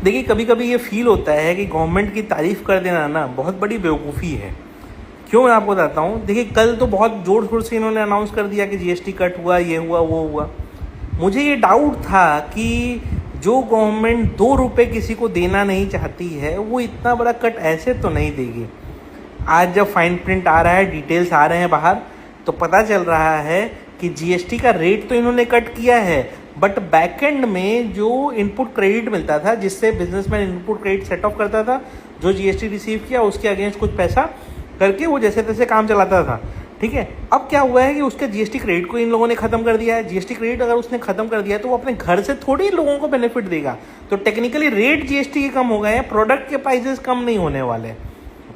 देखिए, कभी कभी ये फील होता है कि गवर्नमेंट की तारीफ कर देना ना बहुत बड़ी बेवकूफ़ी है। क्यों, मैं आपको बताता हूँ। देखिए, कल तो बहुत जोर शोर से इन्होंने अनाउंस कर दिया कि जीएसटी कट हुआ, ये हुआ वो हुआ। मुझे ये डाउट था कि जो गवर्नमेंट 2 रुपये किसी को देना नहीं चाहती है वो इतना बड़ा कट ऐसे तो नहीं देगी। आज जब फाइन प्रिंट आ रहा है, डिटेल्स आ रहे हैं बाहर, तो पता चल रहा है कि जीएसटी का रेट तो इन्होंने कट किया है, बट बैकएंड में जो इनपुट क्रेडिट मिलता था, जिससे businessman input credit set of करता था, जो जीएसटी रिसीव किया उसके अगेंस्ट कुछ पैसा करके वो जैसे तैसे काम चलाता था। ठीक है, अब क्या हुआ है कि उसके जीएसटी क्रेडिट को इन लोगों ने खत्म कर दिया है। जीएसटी क्रेडिट अगर उसने खत्म कर दिया है तो वो अपने घर से थोड़ी लोगों को बेनिफिट देगा। तो टेक्निकली रेट जीएसटी के कम हो गए हैं, प्रोडक्ट के प्राइसेस कम नहीं होने वाले,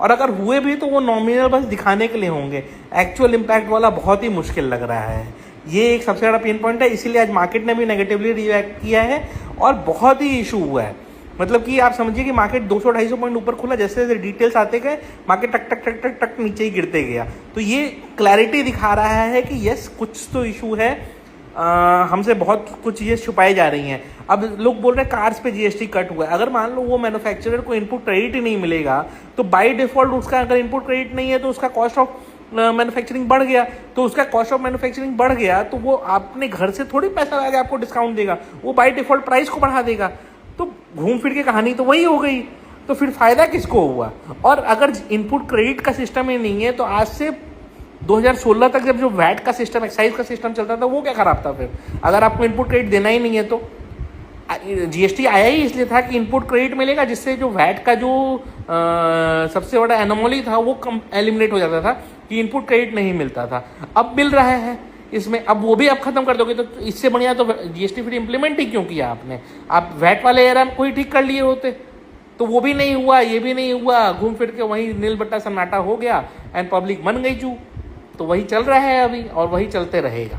और अगर हुए भी तो वो नॉमिनल बस दिखाने के लिए होंगे। एक्चुअल इम्पैक्ट वाला बहुत ही मुश्किल लग रहा है। ये एक सबसे बड़ा पेन पॉइंट है, इसीलिए आज मार्केट ने भी नेगेटिवली रिएक्ट किया है और बहुत ही इशू हुआ है। मतलब कि आप समझिए कि मार्केट 200-250 पॉइंट ऊपर खुला, जैसे जैसे डिटेल्स आते गए मार्केट टक टक टक टक टक नीचे ही गिरते गया। तो ये क्लैरिटी दिखा रहा है कि यस, कुछ तो इशू है, हमसे बहुत कुछ चीज़ें छुपाई जा रही हैं। अब लोग बोल रहे हैं कार्स पे जीएसटी कट हुआ है। अगर मान लो वो मैन्युफैक्चरर को इनपुट क्रेडिट ही नहीं मिलेगा तो बाय डिफॉल्ट उसका अगर इनपुट क्रेडिट नहीं है तो उसका कॉस्ट ऑफ मैन्युफैक्चरिंग बढ़ गया। तो उसका कॉस्ट ऑफ मैन्युफैक्चरिंग बढ़ गया तो वो अपने घर से थोड़ी पैसा लगा के आपको डिस्काउंट देगा, वो बाय डिफॉल्ट प्राइस को बढ़ा देगा। तो घूम फिर के कहानी तो वही हो गई। तो फिर फायदा किसको हुआ? और अगर इनपुट क्रेडिट का सिस्टम ही नहीं है तो आज से 2016 तक जब जो वैट का सिस्टम, एक्साइज का सिस्टम चलता था, वो क्या खराब था? फिर अगर आपको इनपुट क्रेडिट देना ही नहीं है तो जीएसटी आया ही इसलिए था कि इनपुट क्रेडिट मिलेगा, जिससे जो वैट का जो सबसे बड़ा एनोमली था वो कम एलिमिनेट हो जाता था कि इनपुट क्रेडिट नहीं मिलता था। अब मिल रहा है इसमें, अब वो भी आप खत्म कर दोगे तो इससे बढ़िया तो जीएसटी फिर इम्प्लीमेंट ही क्यों किया आपने? आप वैट वाले एरा में कोई ठीक कर लिए होते। तो वो भी नहीं हुआ, ये भी नहीं हुआ, घूम फिर के वहीं नील बट्टा सन्नाटा हो गया एंड पब्लिक मन गई चू। तो वही चल रहा है अभी और वही चलते रहेगा।